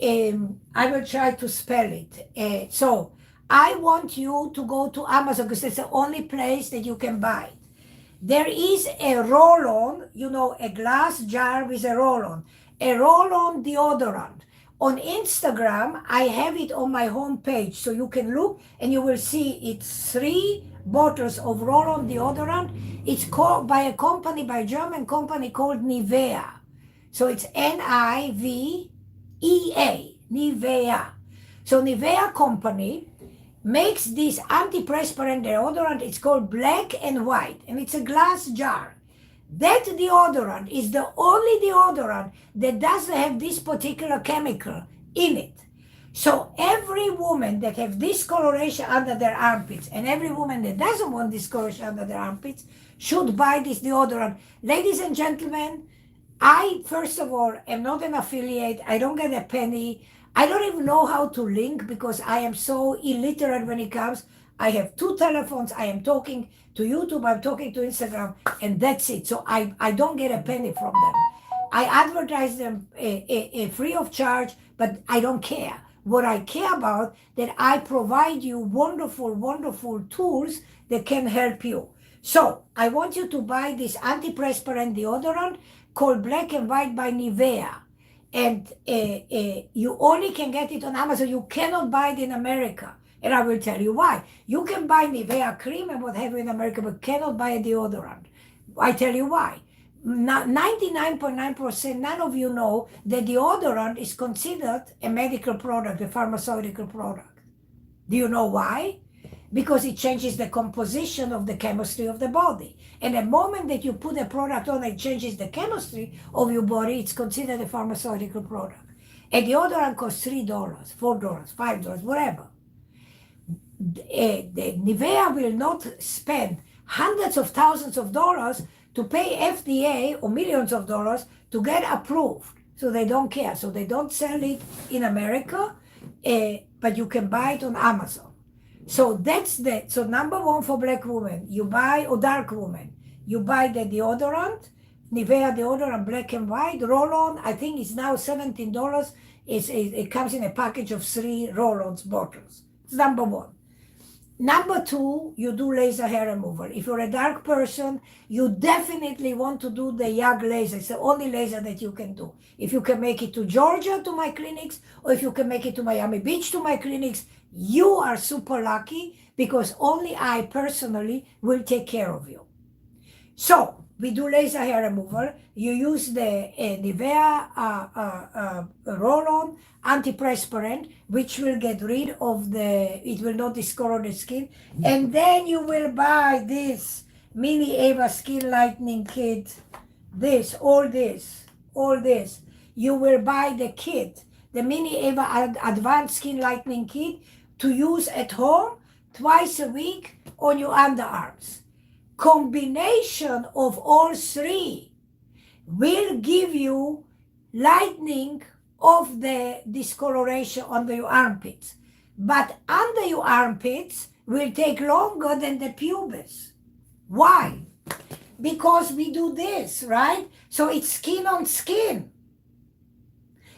I will try to spell it. So I want you to go to Amazon because it's the only place that you can buy it. There is a roll-on, a glass jar with a roll-on deodorant. On Instagram, I have it on my homepage, so you can look and you will see it's 3 bottles of roll-on deodorant. It's called by a German company called Nivea. So it's Nivea, Nivea. So Nivea company makes this antiperspirant deodorant. It's called black and white, and it's a glass jar. That deodorant is the only deodorant that doesn't have this particular chemical in it. So every woman that has discoloration under their armpits and every woman that doesn't want discoloration under their armpits should buy this deodorant. Ladies and gentlemen, I, first of all, am not an affiliate. I don't get a penny. I don't even know how to link because I am so illiterate when it comes. I have 2 telephones. I am talking to YouTube, I'm talking to Instagram, and that's it. So I don't get a penny from them. I advertise them free of charge, but I don't care. What I care about, that I provide you wonderful, wonderful tools that can help you. So I want you to buy this antiperspirant deodorant called Black and White by Nivea. And you only can get it on Amazon. You cannot buy it in America. And I will tell you why. You can buy Nivea cream and what have you in America, but cannot buy a deodorant. I tell you why. 99.9%, none of you know that deodorant is considered a medical product, a pharmaceutical product. Do you know why? Because it changes the composition of the chemistry of the body. And the moment that you put a product on that changes the chemistry of your body, it's considered a pharmaceutical product. A deodorant costs $3, $4, $5, whatever. The Nivea will not spend hundreds of thousands of dollars to pay FDA or millions of dollars to get approved. So they don't care. So they don't sell it in America, but you can buy it on Amazon. So that's that. So number one for black women, you buy, or dark woman, you buy the deodorant, Nivea deodorant, black and white, roll-on. I think it's now $17. It comes in a package of 3 roll-ons bottles. It's number one. Number two, you do laser hair removal. If you're a dark person, you definitely want to do the YAG laser. It's the only laser that you can do. If you can make it to Georgia to my clinics, or if you can make it to Miami Beach to my clinics, you are super lucky because only I personally will take care of you. So we do laser hair removal. You use the Nivea roll-on antiperspirant, which will get rid of it will not discolor the skin. And then you will buy this Mini Eva Skin Lightening Kit, all this. You will buy the kit, the Mini Eva Advanced Skin Lightening Kit to use at home twice a week on your underarms. Combination of all 3 will give you lightening of the discoloration under your armpits. But under your armpits will take longer than the pubis. Why? Because we do this, right? So it's skin on skin.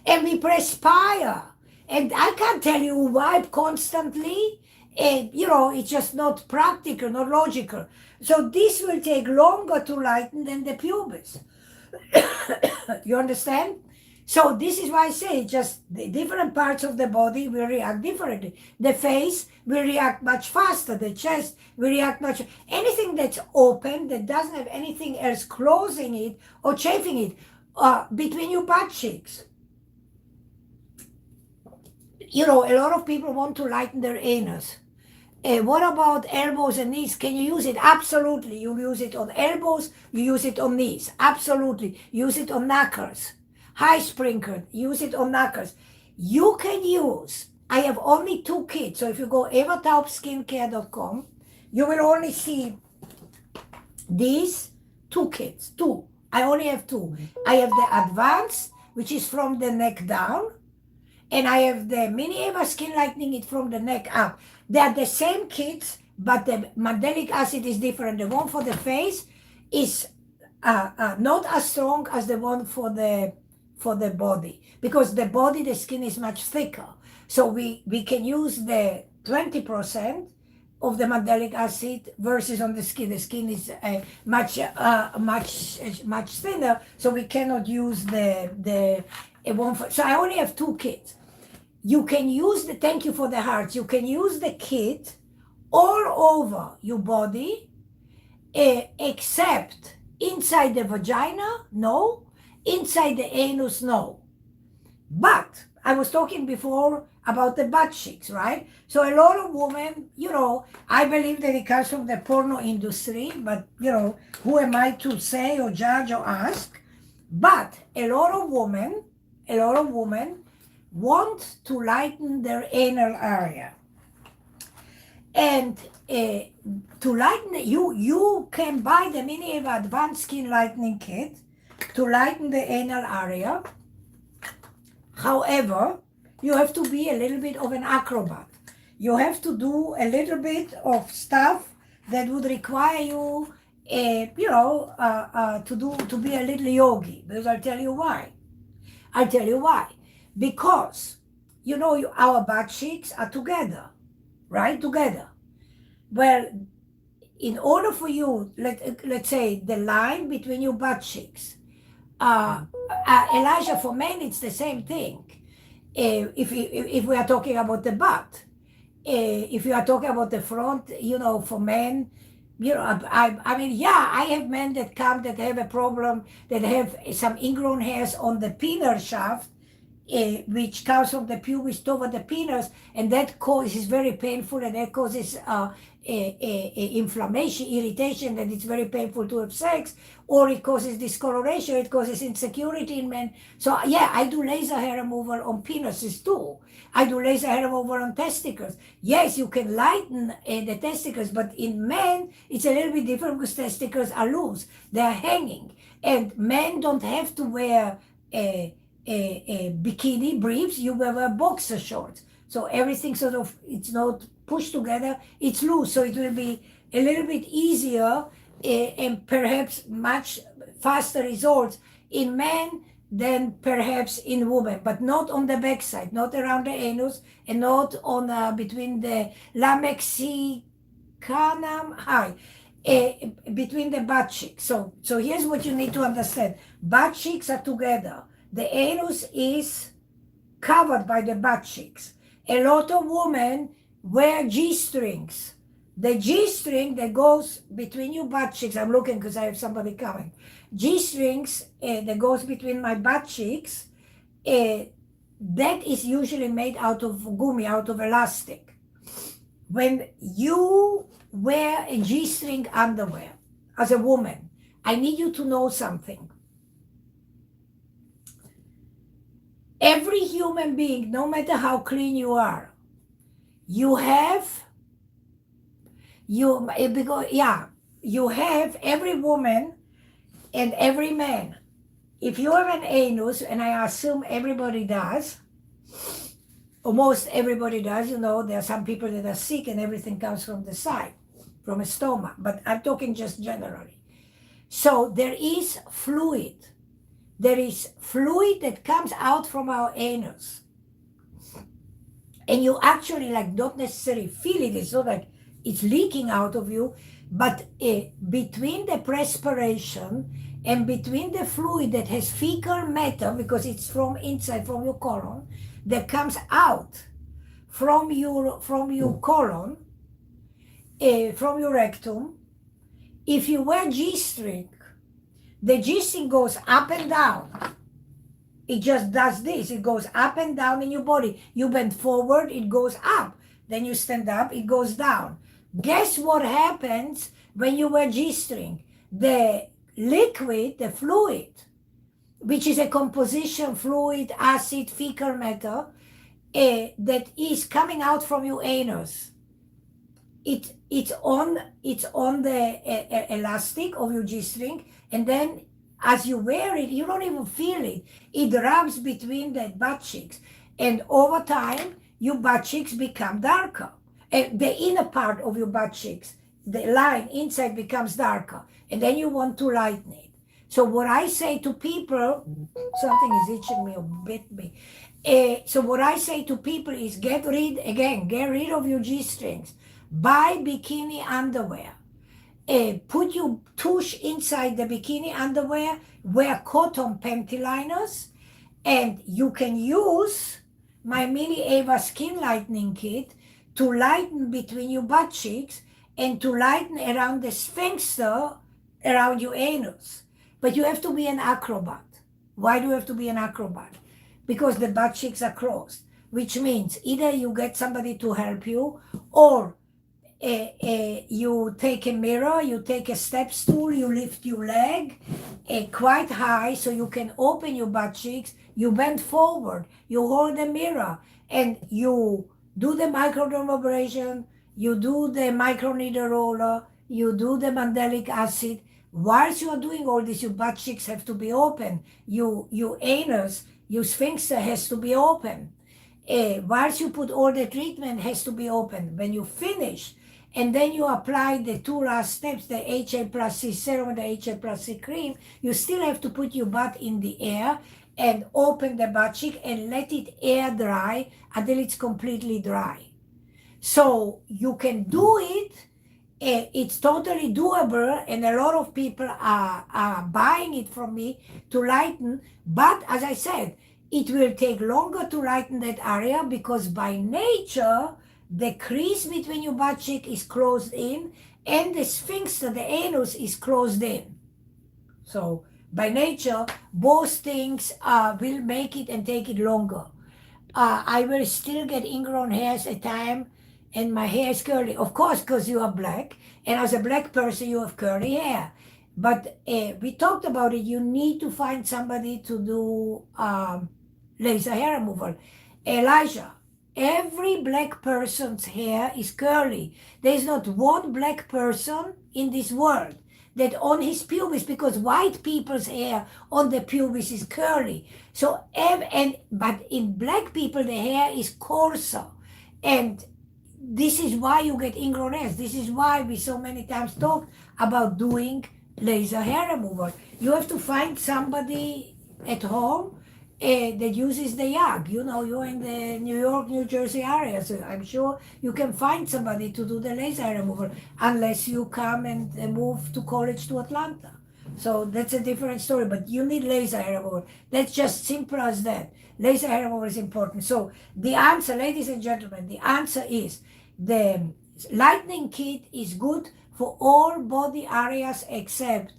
And we perspire. And I can't tell you wipe constantly. It's just not practical, not logical. So this will take longer to lighten than the pubis. You understand? So this is why I say just the different parts of the body will react differently. The face will react much faster. The chest will react much. Anything that's open, that doesn't have anything else closing it or chafing it, between your butt cheeks. You know, a lot of people want to lighten their anus. What about elbows and knees? Can you use it? Absolutely. You use it on elbows, you use it on knees. Absolutely. Use it on knuckles. High sprinkle, use it on knuckles. You can use, I have only 2 kits. So if you go evataubskincare.com, you will only see these 2 kits. 2. I only have 2. I have the advanced, which is from the neck down. And I have the Mini Eva Skin Lightening, it from the neck up. They are the same kits, but the mandelic acid is different. The one for the face is not as strong as the one for the body, because the body, the skin is much thicker. So we can use the 20% of the mandelic acid versus on the skin. The skin is much thinner, so we cannot use the one for, so I only have 2 kits. You can use the, thank you for the hearts, you can use the kit all over your body, except inside the vagina, no. Inside the anus, no. But I was talking before about the butt cheeks, right? So a lot of women, you know, I believe that it comes from the porno industry, but, you know, who am I to say or judge or ask? But a lot of women want to lighten their anal area. And to lighten, you can buy the Mini Eva Advanced Skin Lightening Kit to lighten the anal area. However, you have to be a little bit of an acrobat. You have to do a little bit of stuff that would require you, to be a little yogi. Because I'll tell you why. Because, you know, our butt cheeks are together, right? Together. Well, in order for you, let's say the line between your butt cheeks, Elijah, for men, it's the same thing. If we are talking about the butt, if you are talking about the front, you know, for men, you know, I mean, yeah, I have men that come that have a problem, that have some ingrown hairs on the penile shaft, which comes from the pubis toward the penis, and that is very painful, and that causes inflammation, irritation, and it's very painful to have sex, or it causes discoloration, it causes insecurity in men. So yeah, I do laser hair removal on penises too. I do laser hair removal on testicles. Yes, you can lighten the testicles, but in men, it's a little bit different because testicles are loose. They're hanging. And men don't have to wear a bikini briefs, you wear boxer shorts. So everything sort of, it's not pushed together, it's loose. So it will be a little bit easier and perhaps much faster results in men than perhaps in women, but not on the backside, not around the anus, and not on between the lamexicannum high, between the butt cheeks. So here's what you need to understand. Butt cheeks are together. The anus is covered by the butt cheeks. A lot of women wear G-strings. The G-string that goes between your butt cheeks, I'm looking because I have somebody coming. G-strings that goes between my butt cheeks, that is usually made out of gummy, out of elastic. When you wear a G-string underwear as a woman, I need you to know something. Every human being, no matter how clean you are, you have every woman and every man. If you have an anus, and I assume everybody does, or most everybody does, you know, there are some people that are sick and everything comes from the side, from a stomach, but I'm talking just generally. So there is fluid. There is fluid that comes out from our anus. And you actually don't necessarily feel it. It's not like it's leaking out of you, but between the perspiration and between the fluid that has fecal matter, because it's from inside, from your colon, that comes out from your colon, from your rectum. If you wear G-string, the G-string goes up and down. It just does this. It goes up and down in your body. You bend forward, it goes up. Then you stand up, it goes down. Guess what happens when you wear G-string? The liquid, the fluid, which is a composition fluid, acid, fecal matter, that is coming out from your anus. It's on the elastic of your G-string, and then as you wear it, you don't even feel it. It rubs between the butt cheeks, and over time, your butt cheeks become darker. And the inner part of your butt cheeks, the line inside becomes darker, and then you want to lighten it. So what I say to people, something is itching me or bit me. So what I say to people is get rid of your G-strings. Buy bikini underwear. Put your tush inside the bikini underwear, wear cotton panty liners, and you can use my Mini Ava Skin Lightening Kit to lighten between your butt cheeks and to lighten around the sphincter around your anus. But you have to be an acrobat. Why do you have to be an acrobat? Because the butt cheeks are closed, which means either you get somebody to help you, or you take a mirror, you take a step stool, you lift your leg quite high so you can open your butt cheeks, you bend forward, you hold the mirror, and you do the microdermabrasion, you do the microneedle roller, you do the mandelic acid. Whilst you are doing all this, your butt cheeks have to be open, your anus, your sphincter has to be open. Whilst you put all the treatment has to be open. When you finish, and then you apply the two last steps, the HA plus C serum and the HA plus C cream, you still have to put your butt in the air and open the butt cheek and let it air dry until it's completely dry. So you can do it. It's totally doable, and a lot of people are buying it from me to lighten. But as I said, it will take longer to lighten that area because by nature, the crease between your butt cheek is closed in and the sphincter, the anus, is closed in. So by nature, both things will make it and take it longer. I will still get ingrown hairs at time, and my hair is curly. Of course, because you are black, and as a black person, you have curly hair. But we talked about it. You need to find somebody to do laser hair removal. Elijah, every black person's hair is curly. There is not one black person in this world that on his pubis, because white people's hair on the pubis is curly. So, but in black people, the hair is coarser. And this is why you get ingrown hairs. This is why we so many times talk about doing laser hair removal. You have to find somebody at home that uses the YAG. You know, you're in the New York, New Jersey area, so I'm sure you can find somebody to do the laser hair removal, unless you come and move to college to Atlanta. So that's a different story, but you need laser hair removal. That's just simple as that. Laser hair removal is important. So the answer, ladies and gentlemen, the answer is the Lightening Kit is good for all body areas except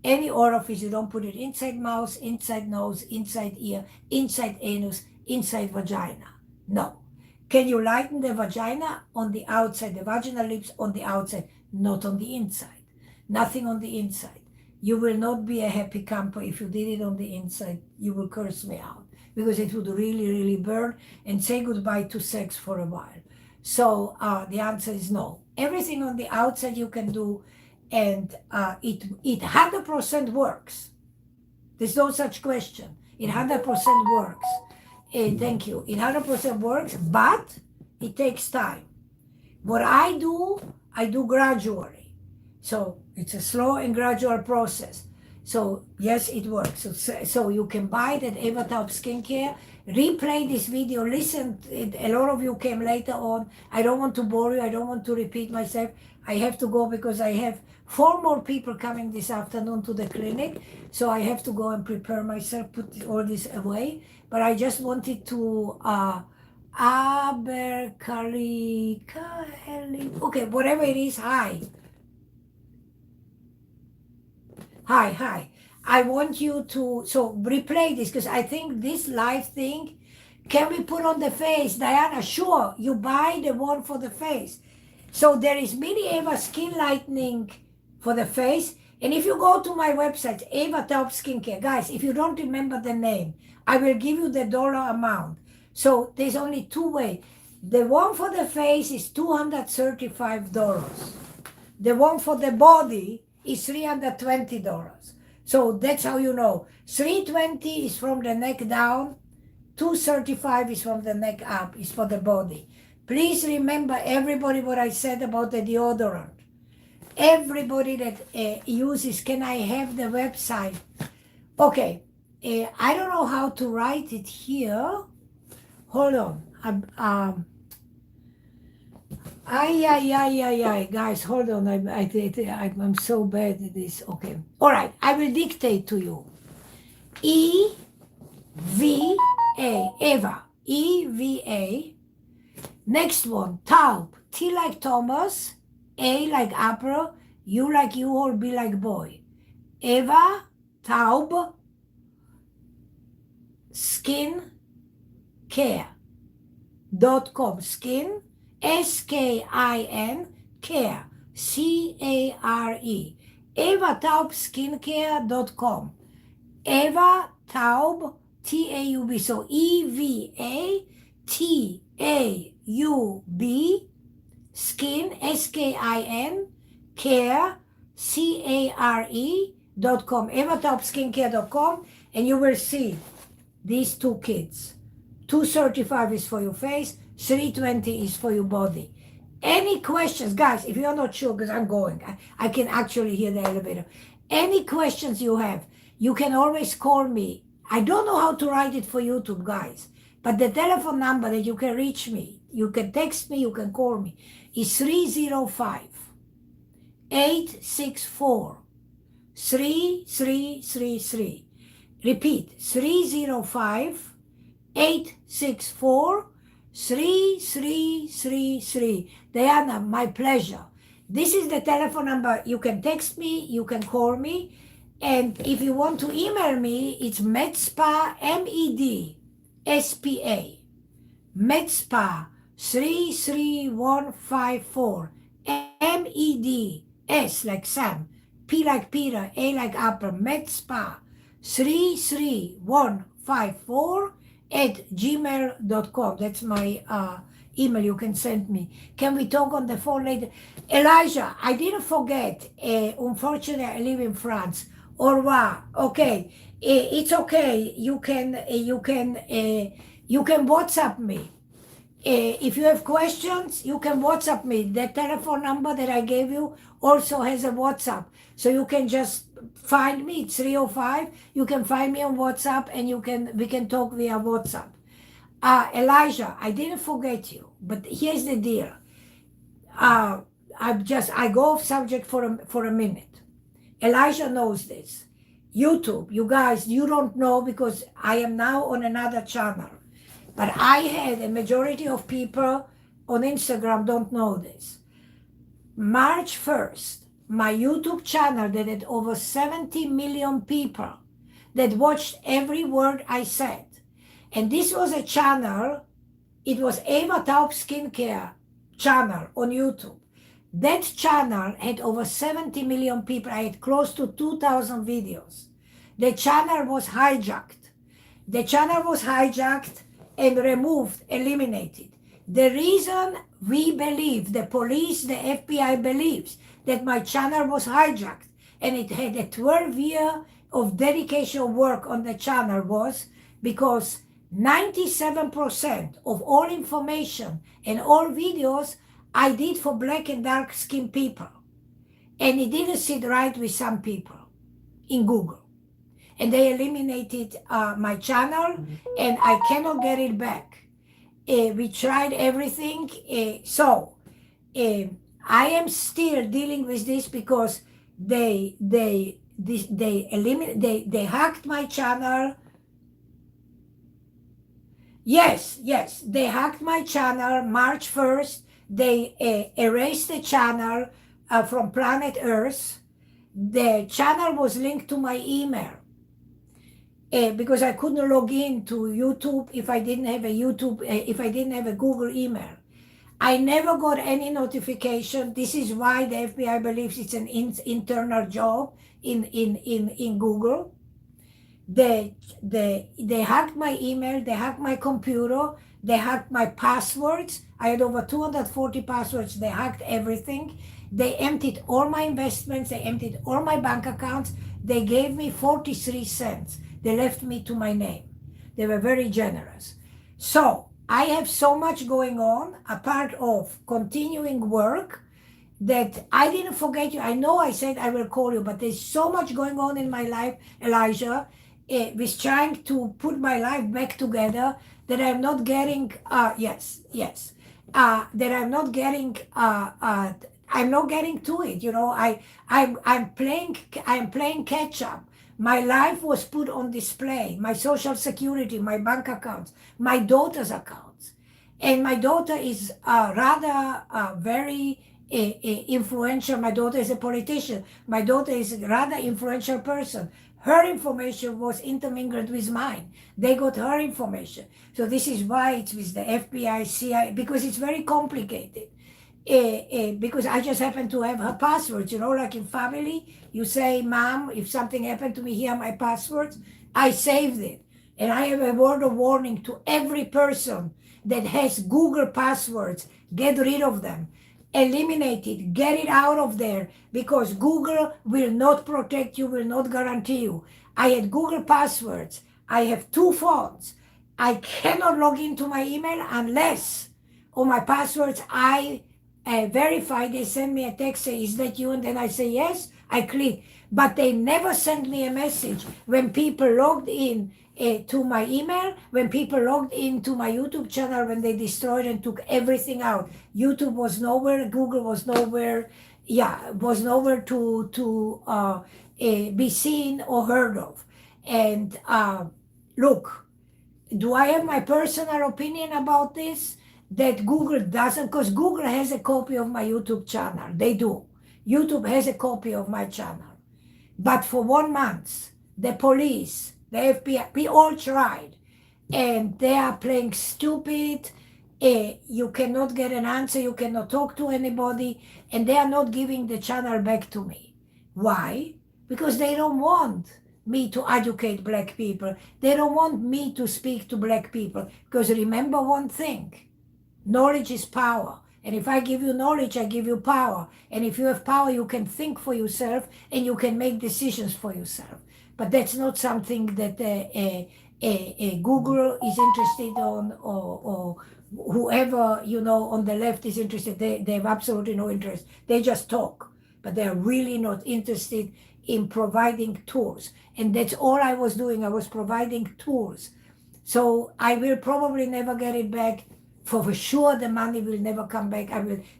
any orifice. You don't put it inside mouth, inside nose, inside ear, inside anus, inside vagina. No. Can you lighten the vagina? On the outside, the vaginal lips on the outside, not on the inside. Nothing on the inside. You will not be a happy camper if you did it on the inside. You will curse me out because it would really, really burn and say goodbye to sex for a while. So the answer is no. Everything on the outside you can do, and it 100% works. There's no such question. It 100% works. Thank you. It 100% works, but it takes time. What I do gradually. So it's a slow and gradual process. So yes, it works. So you can buy that Ava Top skincare replay this video, listen. A lot of you came later on. I don't want to bore you. I don't want to repeat myself. I have to go because I have 4 more people coming this afternoon to the clinic. So I have to go and prepare myself, put all this away. But I just wanted to, okay, whatever it is, hi. Hi. I want you to, so replay this because I think this live thing, can we put on the face? Diana, sure, you buy the one for the face. So there is Mini Eva Skin Lightening for the face. And if you go to my website, Eva Taub Skincare, guys, if you don't remember the name, I will give you the dollar amount. So there's only 2 ways. The one for the face is $235. The one for the body is $320. So that's how you know. $320 is from the neck down, $235 is from the neck up, is for the body. Please remember, everybody, what I said about the deodorant. Everybody that uses, can I have the website? Okay, I don't know how to write it here. Hold on. Guys, hold on. I'm so bad at this. Okay. All right. I will dictate to you. EVA, Eva, EVA. Next one, Taub, T like Thomas, A like April, U like you or B like boy. Eva, Taub, skin care.com. Skin, SKIN, care, CARE. Eva Taub skincare.com. Eva Taub, TAUB. So EVA TAUB, skin, SKIN, care, CARE.com. Eva Taub skincare.com, and you will see these 2 kits. $235 is for your face, $320 is for your body. Any questions, guys? If you're not sure, because I'm going, I can actually hear the elevator. Any questions you have, you can always call me. I don't know how to write it for YouTube, guys, but the telephone number that you can reach me, you can text me, you can call me, is 305-864-3333. Repeat, 305-864-3333. Diana, my pleasure. This is the telephone number. You can text me, you can call me. And if you want to email me, it's medspa, MEDSPA, medspa 33154, MEDS like Sam, P like Peter, A like Apple, medspa 33154 at gmail.com. That's my email you can send me. Can we talk on the phone later? Elijah, I didn't forget. Unfortunately, I live in France. Au revoir. Okay, it's okay. You can WhatsApp me. If you have questions, you can WhatsApp me. The telephone number that I gave you also has a WhatsApp, so you can just find me. It's 305. You can find me on WhatsApp, and we can talk via WhatsApp. Elijah, I didn't forget you, but here's the deal. I go off subject for a minute. Elijah knows this. YouTube, you guys, you don't know because I am now on another channel. But I had a majority of people on Instagram don't know this. March 1st, my YouTube channel that had over 70 million people that watched every word I said. And this was a channel, it was Eva Taub Skincare channel on YouTube. That channel had over 70 million people. I had close to 2,000 videos. The channel was hijacked. And removed, eliminated. The reason we believe, the police, the FBI believes that my channel was hijacked and it had a 12-year of dedication work on the channel was because 97% of all information and all videos I did for black and dark skinned people. And it didn't sit right with some people in Google. and they eliminated my channel, and I cannot get it back. We tried everything, so I am still dealing with this because they hacked my channel. Yes, they hacked my channel March 1st. They erased the channel from planet Earth. The channel was linked to my email because I couldn't log in to YouTube if I didn't have if I didn't have a Google email. I never got any notification. This is why the FBI believes it's an internal job in Google. They hacked my email, they hacked my computer, they hacked my passwords. I had over 240 passwords. They hacked everything. They emptied all my investments, they emptied all my bank accounts. They gave me 43 cents. They left me to my name. They were very generous. So I have so much going on, a part of continuing work, that I didn't forget you. I know I said I will call you, but there's so much going on in my life, Elijah, with trying to put my life back together, that I'm not getting, that I'm not getting, I'm not getting to it. You know, I'm playing catch up. My life was put on display, my social security, my bank accounts, my daughter's accounts. And my daughter is rather very influential. My daughter is a politician. My daughter is a rather influential person. Her information was intermingled with mine. They got her information. So this is why it's with the FBI, CIA, because it's very complicated. Because I just happen to have her passwords, you know, like in family, you say, Mom, if something happened to me, here are my passwords. I saved it. And I have a word of warning to every person that has Google passwords. Get rid of them. Eliminate it. Get it out of there, because Google will not protect you, will not guarantee you. I had Google passwords. I have 2 phones. I cannot log into my email unless on my passwords I verify. They send me a text, say, is that you? And then I say, yes, I click. But they never send me a message when people logged in to my email, when people logged into my YouTube channel, when they destroyed and took everything out. YouTube was nowhere, Google was nowhere, was nowhere to be seen or heard of. And look, do I have my personal opinion about this? That Google doesn't, because Google has a copy of my YouTube channel. They do. YouTube has a copy of my channel. But for 1 month, the police, the FBI, we all tried. And they are playing stupid. You cannot get an answer. You cannot talk to anybody. And they are not giving the channel back to me. Why? Because they don't want me to educate Black people. They don't want me to speak to Black people. Because remember one thing. Knowledge is power. And if I give you knowledge, I give you power. And if you have power, you can think for yourself and you can make decisions for yourself. But that's not something that Google is interested on, or whoever, you know, on the left is interested. They have absolutely no interest. They just talk, but they're really not interested in providing tools. And that's all I was doing. I was providing tools. So I will probably never get it back. For sure, the money will never come back.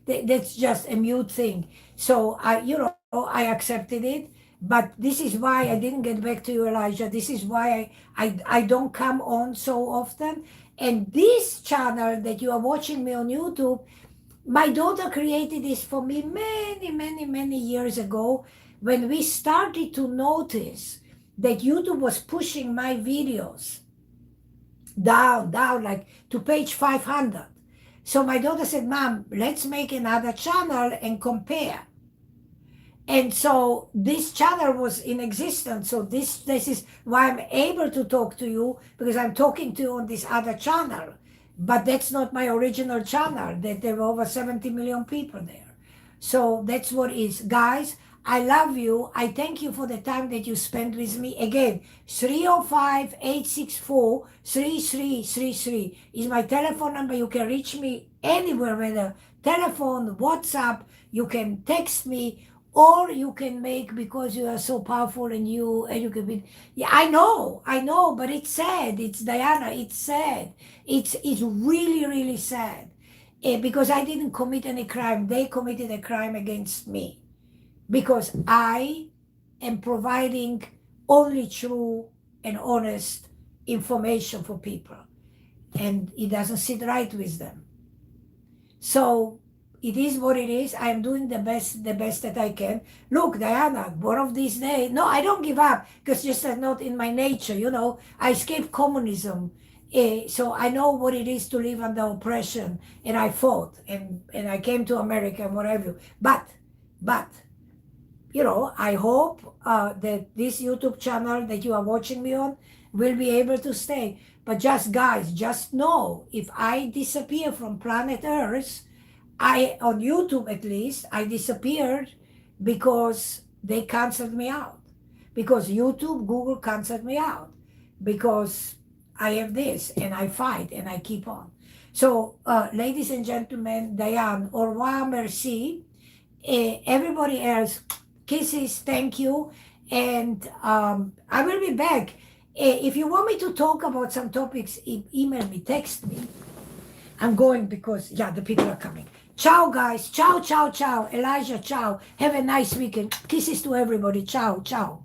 That's just a mute thing. So I accepted it. But this is why I didn't get back to you, Elijah. This is why I don't come on so often. And this channel that you are watching me on YouTube, my daughter created this for me many years ago, when we started to notice that YouTube was pushing my videos down, like to page 500. So my daughter said, Mom, let's make another channel and compare. And so this channel was in existence. So this is why I'm able to talk to you, because I'm talking to you on this other channel. But that's not my original channel, that there were over 70 million people there. So that's what it is. Guys, I love you. I thank you for the time that you spent with me. Again, 305-864-3333 is my telephone number. You can reach me anywhere, whether telephone, WhatsApp, you can text me, or you can make because you are so powerful and you can be. Yeah, I know, but it's sad. It's Diana. It's sad. It's really really sad, because I didn't commit any crime. They committed a crime against me because I am providing only true and honest information for people, and it doesn't sit right with them. So it is what it is. I am doing the best that I can. Look, Diana, one of these days, no, I don't give up because just that's not in my nature. I escaped communism. So I know what it is to live under oppression, and I fought, and I came to America and whatever. But I hope that this YouTube channel that you are watching me on will be able to stay. But guys, just know, if I disappear from planet Earth, on YouTube at least, I disappeared because they canceled me out. Because YouTube, Google canceled me out. Because I have this, and I fight, and I keep on. So, ladies and gentlemen, Diane, au revoir, merci. Everybody else, kisses, thank you. And I will be back. If you want me to talk about some topics, email me, text me. I'm going because, the people are coming. Ciao, guys. Ciao, ciao, ciao. Elijah, ciao. Have a nice weekend. Kisses to everybody. Ciao, ciao.